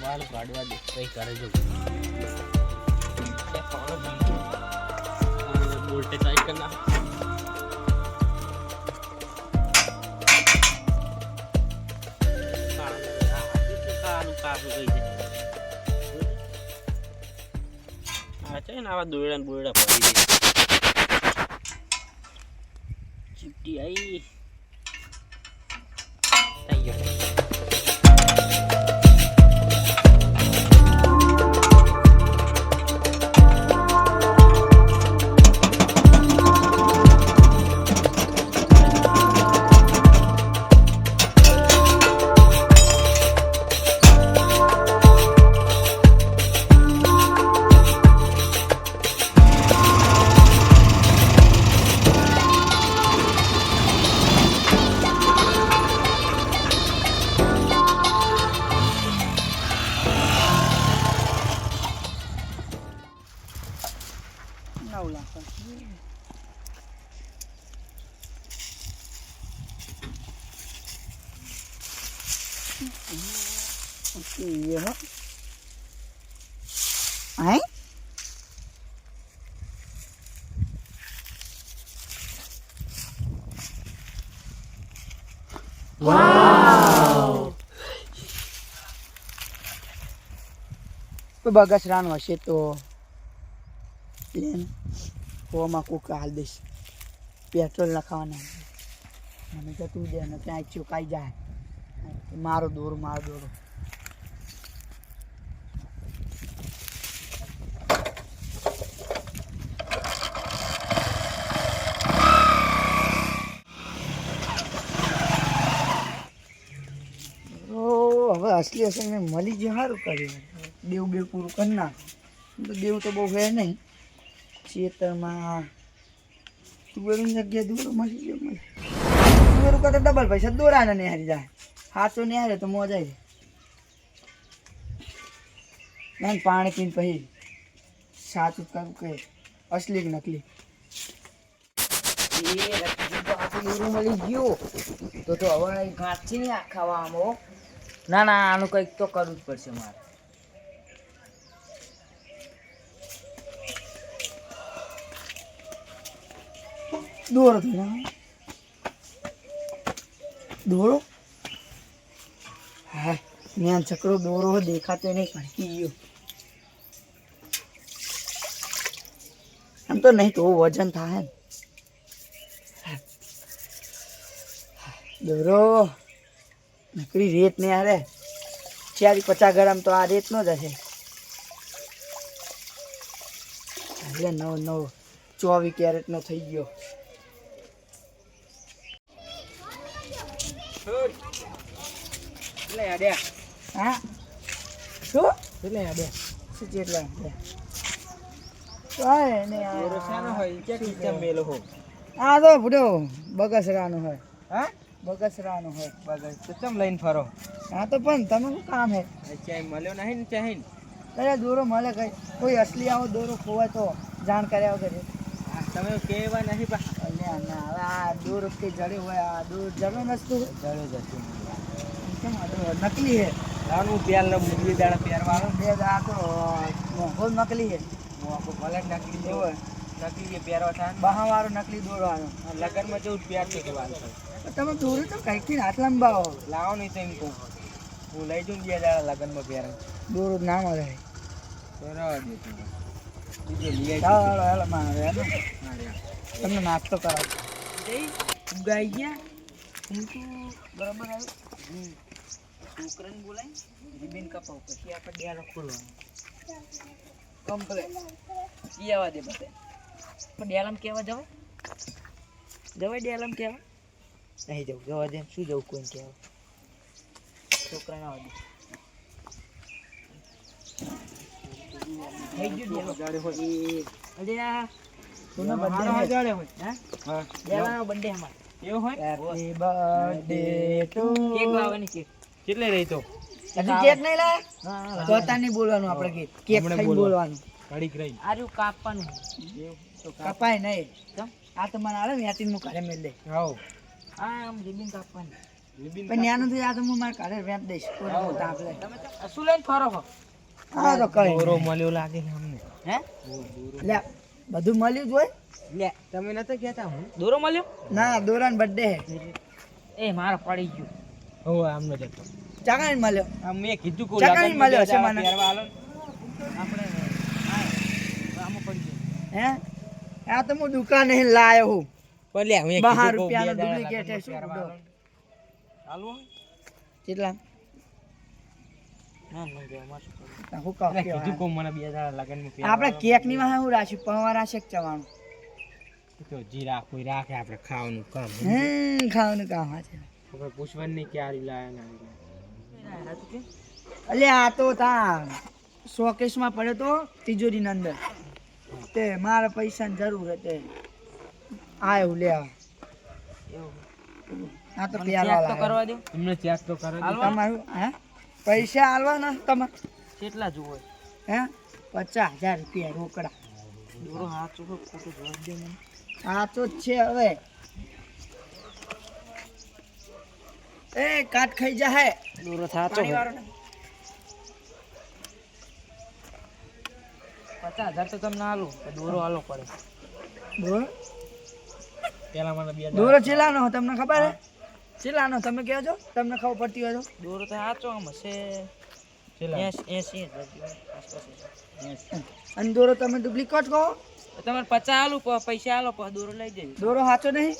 બાલ કાઢવા દે કઈ કરે જો બોલ્ટે ટાઈટ करना अच्छा ना दोड़ा बोड़ा पड़ी चिपटी आई तैयार ये हो आई वाव तो बगसरान हशे तो प्लेन कोमा को काल देश पेट्रोल नखावाना મને તો તું દે ને ત્યાં ચુકાઈ જાય મારો દોરો હવે असली असल में मली जो सारू कर देव बेव पूरु कर नाख तो देव तो बहु है नहीं खेतर में तुवेर जगह दूर मली जो मले तुवेर का तो डबल पैसा दोरा नहीं हारी जाए हाथ तो नहीं हारे तो मजा आई नहीं पानी पीन पही साथ कर के असली की नकली ये रखी तो आप दूर मली गयो तो हवा घाट थी नहीं खावा आमो ना ना आनु कई तो करવું જ પડશે મારે દોરો તો દોરો હા ન્યા છકડો દોરો દેખાતો નહીં ભટકી ગયો આમ તો નહીં તો વજન થાય ને દોરો नकली रेत नहीं आ रहे 40-50 ग्राम तो आ रेत नो जैसे अरे 24 कैरेट नो थई गयो ले आ दे हां शो ले आ दे શું જેટલા કાય ને આ રોસાનો હોય કે ટીચર મેલો હો આ તો બુડો બગસરાનો હોય હા बगसरानो है बगस तो तुम लाइन फरो हां तो पण तमे શું કામ હે ચાય મળ્યો નહીં ને ચાહી અરે દોરો મળે કઈ કોઈ અસલી આવો દોરો ખોવાય તો જાણ કર્યા વગર તમે કેવા નહીં પા અલ્યા ના આ દોરો કે જડે હોય આ દોરો જડો નસ્તો જડે જતો કેમ આ નકલી હે લાનું પેલ ને મુરલી દાડા પહેરવાનો બે આ તો મોહો નકલી હે મોહો ભલે નકલી હોય નકલી કે પહેરવા થાય બહા વાળો નકલી દોરો આવ્યો લગન માં જેવું પહેર કે વાત તમે દોરો તો કઈ થી હાથ લંબાવો લાવો નહીં તો એમ કહું હું લઈ જઉં બે દાડા લગન માં પહેર દોરો ના મળે તો રવા દે તું બીજે લઈ આવી હાલો માં આવે તમને નાસ્તો કરાવ જઈ ઉગાઈ ગયા હું તો બરાબર આવ્યું છોકરાને બોલાય રીબીન કપાવ પછી આપણે ડેરો ખોલવાનો કમ્પ્લેટ કીવા દે બધે પણ ડેલમ કેવા જવાય ડેલમ કેવા नहीं जाऊ जवा दे शू जाऊ कोई क्या छोकरा ना वादी થઈ ગયું દેલો જાડે હોય અરે આ તોનો બર્થડે હોય જાડે હોય હા દેલાનો બર્થડે અમાર એવું હોય હેપી બર્થડે ટુ કેક લાવવાની કેક કેટલે રહી તો હજી કેક નહીં લાયા જોતા નહીં બોલવાનું આપણે કેક ખાઈ બોલવાનું ઘડીક રહી આરું કાપવાનું તો કાપાય નહીં આ તો મને આવે મેટીન મુ ઘરે મેલ દે આવો આમ રીબીન કાપવાની પણ નાનું થઈ આ તો હું મારા ઘરે વેચ દઈશ કોઈ મોટા આપણે શું લઈને ફરો છો હા તો કઈ દોરો મળ્યો લાગે છે અમને હે લે બધું મળ્યું જ હોય લે તમે નતો કહેતા હું દોરો મળ્યો? ના દોરાન બર્થડે એ મારો પડી ગયો. હવે આમનો જતો ચાકાઈ મળ્યો આ મેં કીધું કો ચાકાઈ મળ્યો છે મને આપણે આમ પડી ગયો. હે આ તો હું દુકાને લાયો હું બોલે હું 12 રૂપિયાનો ડુપ્લિકેટ છે શું બુડો હાલો કેટલા ના ના અમાર હું કહું કીધું કો મને 2000 લગન માં આપણે કેક ની વાહે હું રાશી પવા રાશે ચવાનું તો જીરા કોઈ રાખે આપણે ખાવાનું કામ ખાવાનું કામ છે આપણે પૂછવાનું નહીં ક્યારે લાયા ના અલે આ તો તા શોકેસ માં પડ્યો તો તિજોરી ની અંદર તે મારા પૈસાની જરૂર હતી આયો લેવા આ તો પ્યાર તો કરવા દે તમને ચેક તો કરવા દે તમારું હે પૈસા આલવાના તમાર કેટલા જુઓ હે 50,000 રૂપિયા રોકડા દોરો હાચો ખોટો જવાબ દે મને આ તો છે હવે એ કાટ ખાઈ જા હે દોરો થાચો 50,000 તો તમને આલો દોરો આલો પડે બોલ પેલા મને 2000 દોરો ચેલાનો તમને ખબર હે ચેલાનો તમે કહો છો તમને ખબર પડતી હોય તો દોરો તો સાચો આમ હશે ચેલા 80 અને દોરો તમે ડુપ્લિકેટ કહો તમારે 50 આલો પૈસા આલો દોરો લઈ જજો દોરો સાચો નહીં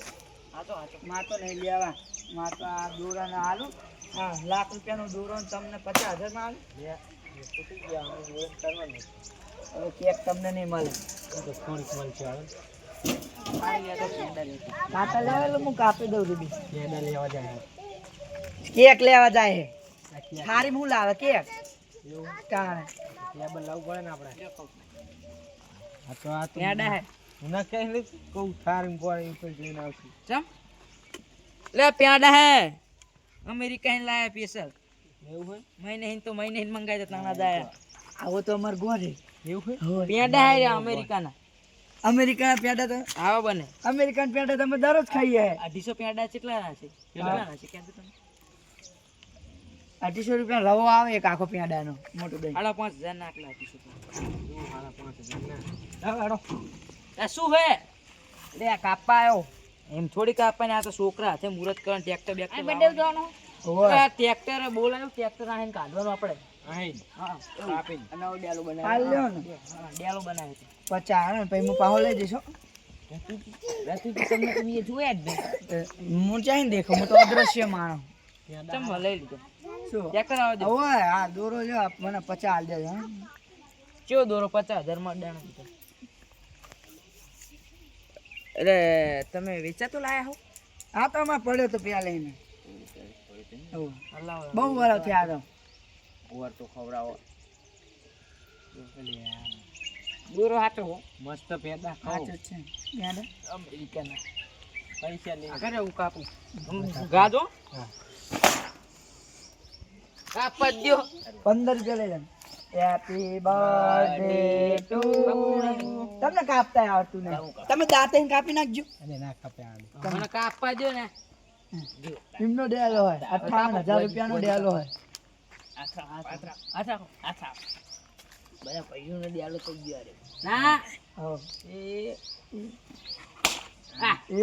સાચો સાચો માં તો નહીં લેવા માં તો આ દોરાને આલું હા લાખ રૂપિયાનો દોરો તમને 50,000 માં આલું હવે કેક તમને નહીં મળે થોડીક મળશે હવે કાકા લેવા હું કાપી દઉં દીદી પેડા લેવા જાય કેક લેવા જાય સારી હું લાવે કેક એવું કારણે લેબલ લાવવું પડે ને આપણે આ તો પેડા હે હું ના કહે કહું થારી પોરે ઉપર લઈને આવશું ચમ લે પેડા હે અમેરિકા ને લાયા સ્પેશિયલ એવું હોય મહિને મંગાઈ જતા ના જાય આવો તો અમાર ગોરે એવું હોય પેડા હે અમેરિકાના પેડા તો આવા બને અમેરિકન પેડા તમે દરરોજ ખાઈએ 250 પેડા કેટલા છે ક્યાં તમે 250 રૂપિયા રવો આવે એક આખો પેડાનો મોટું દહીં 5,500 ના આટલા 250 શું હે લે કાપા આવ્યો એમ થોડી કાપવાની આ તો છોકરા છે મુરત કરે ટ્રેક્ટર બેક્ટર બડે જવાનો ઓય ટ્રેક્ટર બોલાયો ટ્રેક્ટર આહીને કાઢવાનો આપણે આહીન હા કાપી અને ડેલો બનાવ્યો હાલ લ્યો ને ડેલો બનાવ્યો છે 50 ને પછી હું પાહો લઈ જઈશ રાતી તમને તમે જોયા જ નહીં હું ચાહીને દેખો હું તો અદ્રશ્ય માણસ ચમ લઈ લીધો શું ટ્રેક્ટર આવો દે ઓય આ દોરો લ્યો મને 50 હાલ દેજો હા ચેવો દોરો 50,000 માં દાણો દીધો એટલે તમે વેચાતો લાયા હો આ તો અમે પડ્યો તો પ્યા લઈને અલ્લાહ બહુ વરો થયા તો ઓવર તો ખવડાવો દોરો હાચો હો મસ્ત પેદા ખાઓ સાચું છે પેડા અમેરિકાના પૈસા લે કરે હું કાપું ગાજો હા કાપા દયો 15 રૂપિયા લઈ લેજો હેપી બર્થડે ટુ તમને કાપતા આવડતું નહીં તમે દાંતે કાપી નાખજો અરે ના કાપે આવડે મને કાપવા દો ને એમનો ડેલો હોય 58,000 રૂપિયાનો ડેલો હોય આથા બધા પૈયોનો ડેલો થઈ ગયો રે ના હો એ આ 3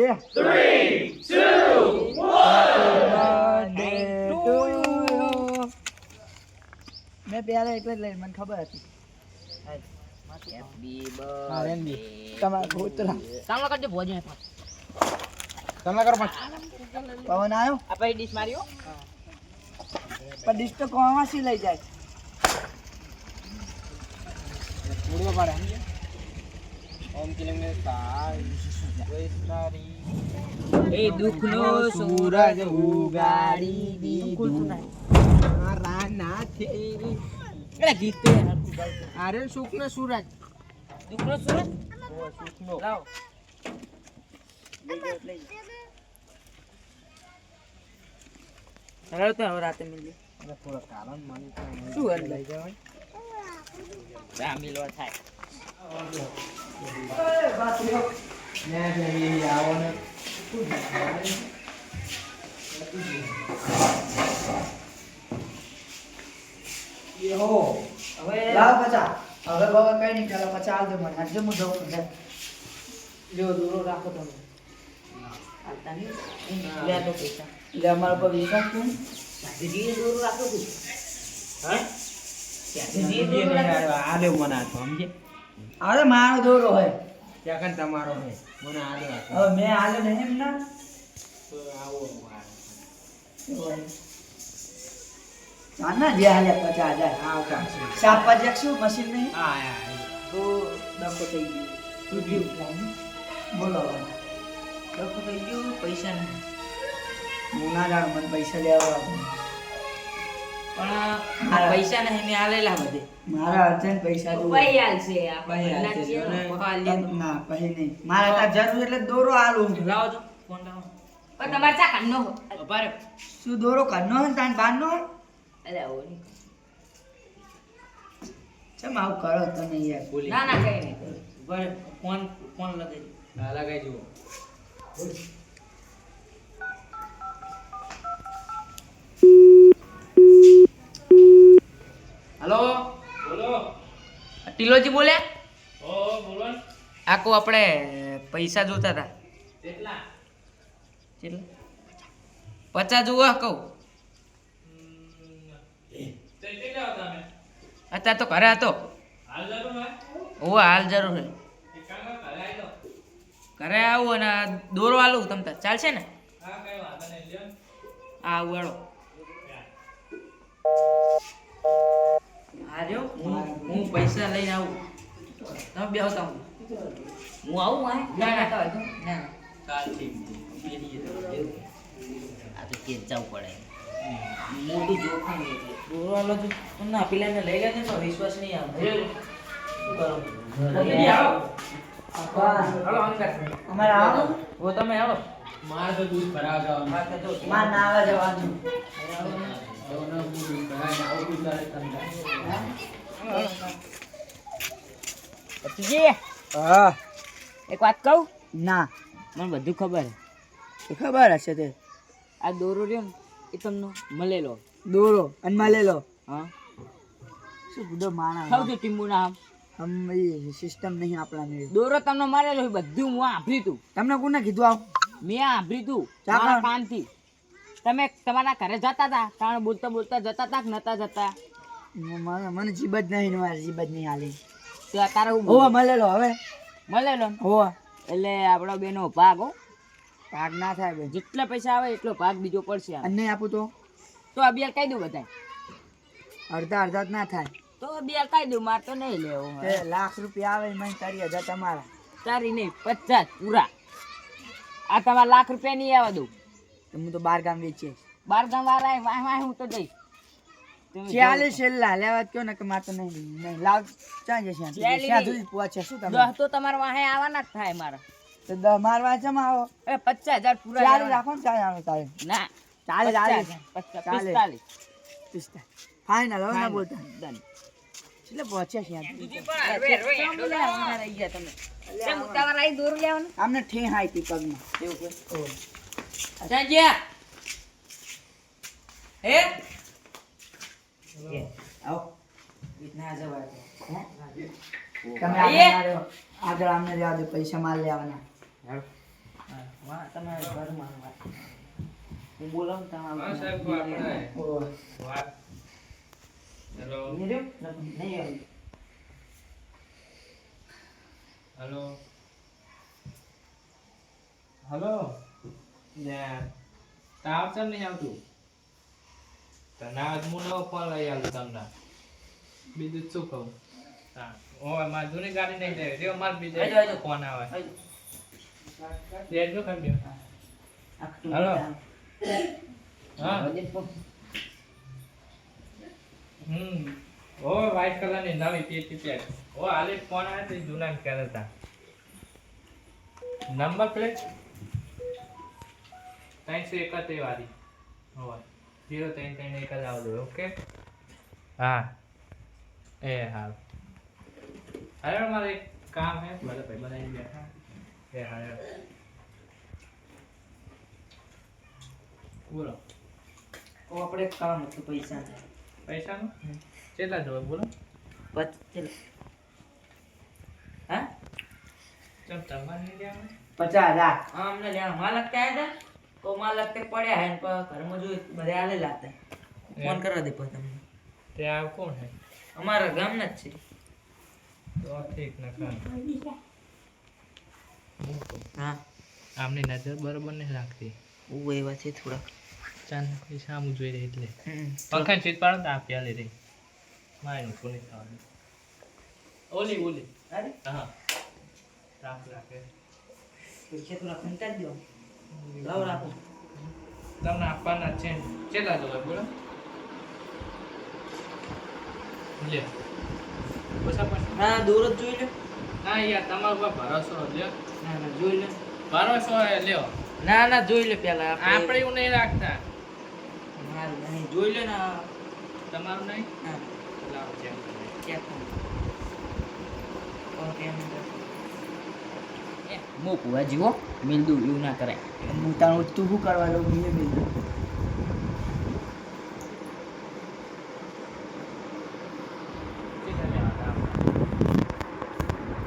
2 1 મેં પહેલા એટલે જ લઈ મને ખબર હતી હેપી બર્થડે તમારા પુત્ર સામલો કરજો ભોજન તમે કરો પવન આવ્યો આપણે ડીશ માર્યો પણ ડિશ તો કોમાંથી લઈ જાય ઉડવા પાડે સમજે ઓમ કિલોમીટર તારી એ દુખનો સૂરજ ઉગાડી દીધું મારા નાથે એ ગીત તો આરે સુખનો સૂરજ દુખનો સૂરજ ઓ સુખનો લાવ હવે તો હવે રાતે મિલી થોડા કારણ માની શું લઈ જવાય ચા મિલવા થાય હવે લાવ પચા હવે બાબા કઈ નહીં ચાલો પચા આલ દે મને આજે હું જાઉં લે લ્યો દૂરો રાખો તમે આલતા નહીં લે તો પૈસા લે અમારા પર વિશ્વાસ તું સાજીજી દૂરો રાખો તું હા સાજીજી દૂરો રાખો આલે મને આ સમજે અરે મારો દોરો હોય ત્યાં કન તમારો હોય મને આલે હવે મેં આલે નહીં એમ ના તો આવો ના જે હાલે 50,000 હા કા શાકભાજી એકશું મશીન નહીં હા યાર તો ડખો થઈ ગયો તૂટ્યું બોલો ડખો થઈ ગયું પૈસા નહીં હું ના જાણ મને પૈસા લેવા પણ પૈસા નહીં મેં આલેલા બધે મારા અર્જન્ટ પૈસા તો ભાઈ આલશે આપણે ના પછી નહીં મારા તા જરૂર એટલે દોરો આલું લાવો તો ફોન લાવો પણ તમારે ચા કાઢનો બરાબર શું દોરો કાઢનો હે તાન બારનો અરે ઓ ની ચમ આવ કરો તમે યાર બોલી ના ના કઈ નહીં બરાબર ફોન લગાઈ ના લગાઈ જુઓ હેલો બોલો ટીલોજી બોલ્યા ઓ બોલો આકો આપણે પૈસા જોતા હતા કેટલા 50 જોવા કહું અત્યારે તો ઘરે હતો હાલ જરૂર છે ઘરે આવું અને દોરો આલું તમ તાર ચાલશે ને આવું હેડો આર્યો હું પૈસા લઈને આવું તમે બે આવતા હું આવું ના ના ના ચાલ ઠીક આ તો કે જવું પડે મોટું જોખમ એટલે દોરવાલો તો ના પેલાને લઈ લે ને તો વિશ્વાસ નહીં આવે અમારે આવો ઓ તમે આવો માર તો દૂધ ભરાવા જવાનું માર ના આવે જવાનું હા એક વાત કહું ના મને બધું ખબર છે ખબર હશે તે આ દોરો રહ્યો ને એ તમને મળેલો દોરો અને મળેલો હા શું બધો માણા ખાવ તો ટીમ્બુ ના આમ એ સિસ્ટમ નહીં આપણા ને દોરો તમને મારેલો બધું હું આભરી તું તમને કોને કીધું આવ મેં આભરી તું મારા કાનથી તમે તમારા ઘરે જતા હતા કારણ બોલતા બોલતા જતા હતા કે નતા જતા મને જીબ જ નહીં મારી જીબ જ નહીં હાલી તો તારે હોવા મળેલો હવે મળેલો હોવા એટલે આપણો બેનો ભાગ હો ભાગ ના થાય બે જેટલા પૈસા આવે એટલો ભાગ બીજો પડશે અને આપું તો અબિયાર કહી દઉં બધા અડધા અડધા જ ના થાય તો અબિયાર કહી દઉં મારે તો નહીં લેવો લાખ રૂપિયા આવે મને 40,000 તમારા તારી નહીં 50 પૂરા આ તમારા લાખ રૂપિયા નહીં આવવા દઉં હું તો 12 ગામ વેચીએ 12 ગામ વાળા વાહ હું તો જઈશ 40 છેલ્લા લેવા કયો ને કે મારે તો નહીં લાવ ક્યાં જશે ત્યાં સુધી પહોંચે શું તમે 10 તો તમારા વાહે આવવાના જ થાય મારા તો 10 મારવા જમ આવો એ 50,000 પૂરા ચાલુ રાખો ને ચાલે આવે તારે ના 40 45 ફાઇનલ હવે ના બોલતા ડન એટલે પહોંચ્યા છે રહી ગયા તમે કેમ ઉતાવળ આવી દોર લેવાનું આમને ઠે હાઈતી પગમાં એવું કે ઓ ચાંજ્યા હે આવો ઇતના જવા તમે આગળ આમને લેવા દો પૈસા માલ લેવાના વાહ તમે ઘર માં હું બોલાવું તમારું સાહેબ વાત હેલો નહીં હેલો હેલો ને તાવ ચમ નહીં આવતું તના હું નવો ફોન લઈ આવ્યો તમને બીજું શું કહું હા ઓય માર જૂની ગાડી નહીં જાય દેવ માર બીજો ફોન આવે દેજો કરી દો હેલો હા ઓ વ્હાઈટ કલર ની નવી પેટી પેક ઓ હાલે ફોન આવે તો જૂના કરતા નંબર પ્લેટ 371 વાળી હોય 0331 જ આવજો ઓકે હા એ હાલ અરે મારે એક કામ હે બધા ભાઈ બનાવી બેઠા એ હાલ બોલો આપણે કામ હતું પૈસા પૈસાનું કેટલા જોવે બોલો હા ચમ તમારે નહીં લેવાનું 50,000 અમને લેવા માલક ત્યાં હતા તો માલક તે પડ્યા હે ને ઘરમાં જોઈ બધે આલે લાતા ફોન કરવા દે પછી તમને તે આ કોણ હે અમારા ગામના જ છે તો ઠીક ના કામ હા આમની નજર બરોબર નહીં રાખતી હું એવા છે થોડા ચાંદ પૈસા આમ જોઈ રહી એટલે પંખાની ચીજ પાડો તો આપ્યા લે રહી મારે નું કોની થવાનું ઓલી ઓલી અરે હા રાખ રાખે પૈસા થોડા ખંતા જ દો લાવ રાખો તમને આપવાના છે કેટલા જોવે બોલો લે પૈસા પણ હા દૂર જ જોઈ લો ના યાર તમારો પર ભરોસો લ્યો ના ના જોઈ લો ભરોસો લ્યો ના ના જોઈ લો પેલા આપણે એવું નહીં રાખતા મારું નહીં જોઈ લો ને તમારું નહીં હા લાવો ચેક ચેક મો પુઆ જીવો મિલદુ એવું ના કરાય હું તારું તું શું કરવા દઉં મેં બીજું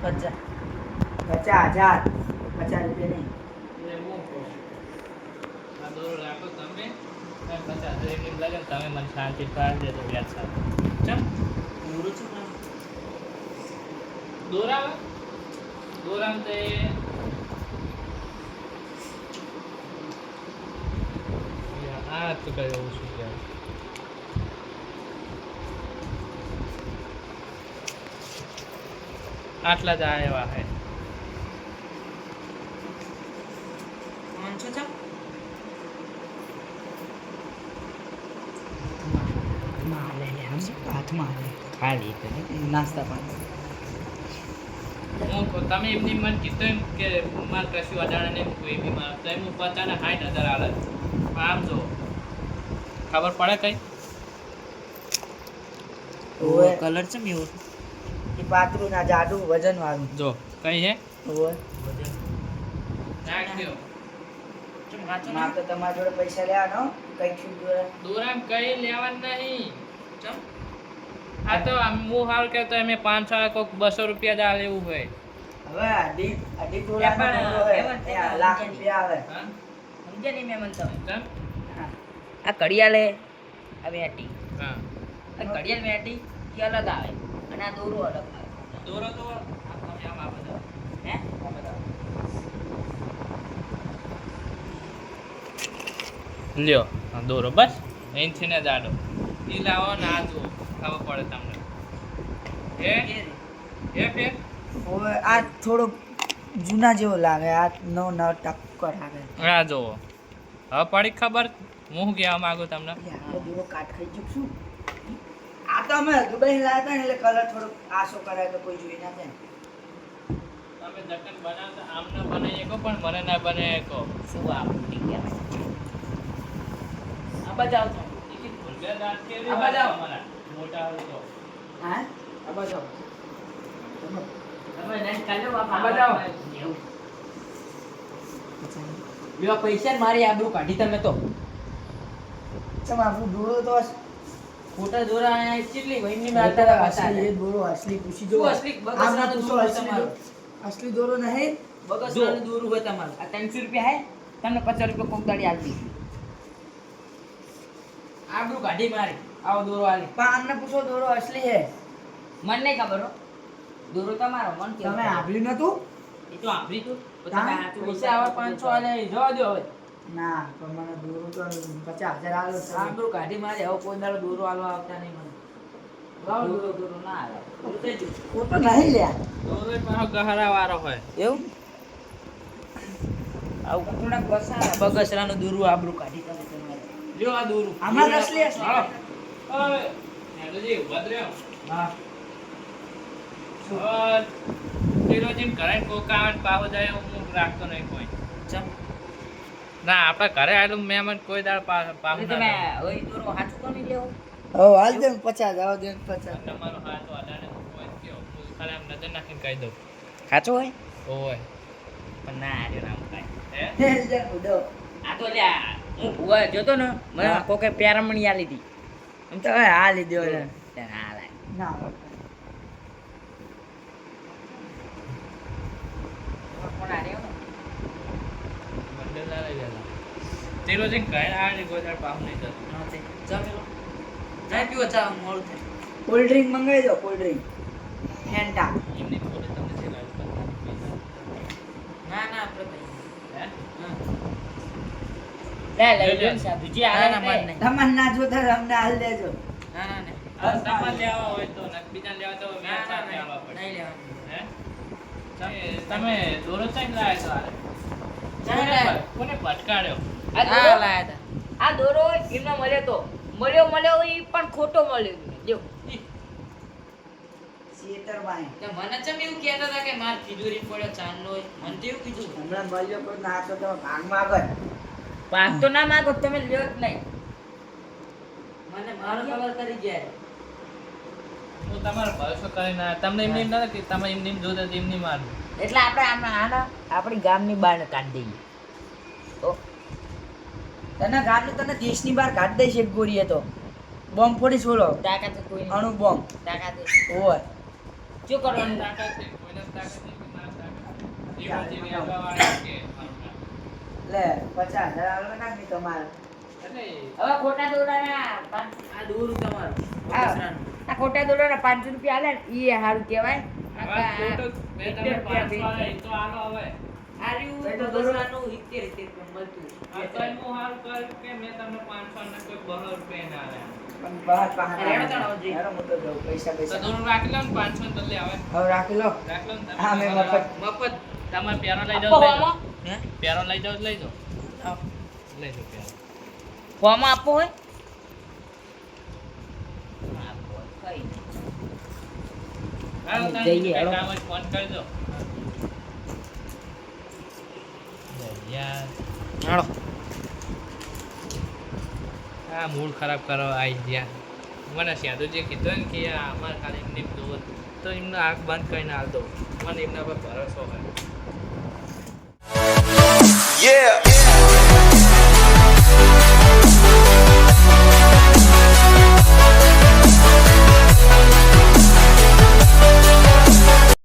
પચાસ 50,000 50 રૂપિયા નહીં આ દોરો રાખો તમે 50,000 એમની લાગે ને તમે મને શાંતિ પાડી દેજો વ્યાજ સાથે ચમ દૂર છું ને દોરામ તે આ તો કઈ ઓછું કહેવાય આટલા જ આ એવા હે 500 ચમ માલે હાથમાં ખાલી નાસ્તા પાણી હું કહું, તમે એમની મને કીધું એમ કે મારે કશું અજાણે નહીં કોઈ બી મારે તો એમ હું 50 ને 60,000 આલે આમ જો ખબર પડે કઈ ઓય કલર ચમ એવો એ પાતળું ના જાડું વજન વાળું જો કઈ હે ઓય નાખ દ્યો ચમ કાચો ના ના તો તમારા જોડે પૈસા લેવાનો કઈ છું દોરામ કઈ લેવાનું નહીં ચમ આ તો હું હાલ કહેતો એમ 500 કોક 200 રૂપિયા જ આલે એવું હોય હવે અઢી તોલાનો દોરો હે એમાં ત્યાં લાખ રૂપિયા આવે હા સમજે નહીં મેં મન તમે ચમ હા. આ ઘડિયાળે આ વેટી હા આ ઘડિયાળ વેટી એ અલગ આવે અને આ દોરો અલગ આવે દોરો તો તમે આમ આ બધા હે આ બધા લ્યો આ દોરો બસ અહીંથી ને જાડો ઈ લાવો ને આ જુઓ ખબર પડે તમને હે ફેર ઓય આ થોડો જૂના જેવો લાગે આ નવ નવ ટક્કર આવે આ જુઓ હવે પડી ખબર હું શું કહેવા માંગુ તમને આ દોરો કાટ ખાઈ ગયું શું આ તો અમે દુબઈ લાવ્યા હતા ને એટલે કલર થોડો આસો કરાય તો કોઈ જોઈ ના જાય તમે જકન બનાવતા આમ ના બનાવી શકો પણ મને ના બનાવી શકો શું આ બુટી કહેવાય આ બજાવ છો આ બજાવો. મોટા હોય તો હા આ બજાવ તમે નહીં કાઢો આ બાપા બજાવો. એવું બીજા પૈસા મારી આબરૂ કાઢી તમે તો ચમ આપણું દોરો તો ખોટા દોરા આયા કેટલી વહીની અત્યારે મારતા અસલી એ દોરો અસલી પૂછી જો શું અસલી? બગસરાનું પૂછો દોરો અસલી તમારો. અસલી દોરો નહીં બગસરાનું દોરું હોય તમારું આ 300 રૂપિયા હે તમને 50 રૂપિયા કોક દાડી આપી આબરૂ કાઢી મારી આવો દોરો આલી પણ આમને પૂછો દોરો અસલી હે મને નહીં ખબર હો દોરો તમારો મન કેવું તમે આભર્યું નતું એ તો આભરી તું તાને પૈસા આવા 500 આલે જવા દો હવે ના પણ મને દોરો તો 50,000 આલો છે આબરૂ કાઢી મારી હવે કોઈ દાડો દોરો આલવા આવતા નહીં મને લાવ દોરો ના આવે દોરો થઈ ગયું. ઓ તો નહીં લ્યા દોરો પાછો ગહરા વાળો હોય એવું આવું થોડાક બગસરાનું દોરું આબરૂ કાઢી તમે તમારે લ્યો આ દોરું આમાં અસલી અસલી હાલો. હવે નેલોજી ઉભા જ રહ્યો હા નેલોજીને ઘરે કોકા આવે ને પાહો જાય એવું હું રાખતો નહીં કોઈ ચમ ના આપણા ઘરે આવેલું મહેમાન કોઈ દાડ પાહો એટલે તમે હવે ઈ દોરો હાચું કોની લેવો હો હાલ દે 50 આવ દે 50 તમારો હાથ વાડાને કોઈ કયો હું ખાલી આમ નજર નાખીને કહી દઉં હાચો હોય ઓય પણ ના આર્યો નામ કાંઈ હે હે લે ઉડો આ તો લ્યા હું ભુવા જોતો ને મને હા. કોકે પેરામણી આલી હતી આમ તો હવે હા લીધો છે. હા લાય ના કોણ આર્યો ને બંડલ લઈ લેલા તેરો જે ઘરે આ ને કોઈ તાર પામ નહીં થતો નહોતી. ચાલો જાય પીવો ચા મોડું થાય કોલ્ડ ડ્રિંક મંગાવી દો કોલ્ડ ડ્રિંક ફેન્ટા એમની પોતે તમને છે લાગે ના ના આપણે ભાઈ હે લે લઈ લે બીજી આવે ના માર નહીં તમારે ના જોતા અમને હાલ દેજો ના ના નહીં આ તમારે લેવા હોય તો ને બીજા લેવા તો ના ના સાથે આવવા પડે નહીં લેવાનું હે તમે દોરો સાઈડ લાયા છો આરે ચાલ લાય. કોને ભટકાડ્યો આ દોરો લાયા હતા આ દોરો એમને મળ્યો ઈ પણ ખોટો મળ્યો જો સિએટર બાય તો મને ચમ એવું કહેતા હતા કે માર તિજોરી પડ્યો ચાંદલો હોય મને તો એવું કીધું હમણાં મળ્યો પણ ના તો તમે ભાગમાં આગળ પાક તો ના માગો તમે લ્યો જ નહીં મને મારો કવર કરી ગયા હું તમારો ભરોસો કરીને આયા. તમને એમની એમ ના કે તમે એમની એમ જોતા તો એમની માર એટલે આપણે આના આપણી ગામની બહાર કાઢી દઈએ તો તને ગાડલું તને દેશની બહાર કાઢ દઈશ એક ગોળીએ તો બોમ્બ ફોડી છોડો તાકાત કોઈ અણુ બોમ્બ તાકાત હોય શું કરવાનું તાકાત છે કોઈને તાકાત નહીં કે ના તાકાત એવા જેવી આગળવાળા કે મારું કામ. લે 50,000 આલવા નાખી તમારે એટલે હવે ખોટા દોડાના આ દોરું તમારું આ ખોટા દોડાના 500 રૂપિયા આલે ને ઈ સારું કહેવાય આવા ફોટો બે તમે 500 વાળા એ તો આલો હવે આર્યું એ તો દોડાનું 70 રૂપિયા મળતું આ તો એમ હું હારું કર્યું કે મેં તમને 500 ને કોઈ 200 રૂપિયા ના આલ્યા પણ બહાર હેડો ચાલો, પાહા જી. હેડો મોટો દઉં પૈસા તો પૈસા દોરું રાખી લો ને 500 ને બદલે આવે હવે રાખી લો રાખ લો ને તમે. હા, મેં મફત. મફત તમારે પ્યારો લઈ આપો જાઓ આમાં. હે પ્યારો લઈ જાઓ લઈ જાઓ લઈ જાઓ પ્યારો ફોર્મ આપવો હોય હાલો, અમે તમે જઈએ, કંઈ હાલો. કામ હોય તો ફોન કરજો યાર હાલો આ મૂડ ખરાબ કરો આવી ગયા મને સાધુજી કીધું ને કે આ અમારે ખાલી એમને જોવો તો એમને આંખ બંધ કરીને હાલ દો મને એમના પર ભરોસો હોય Yeah.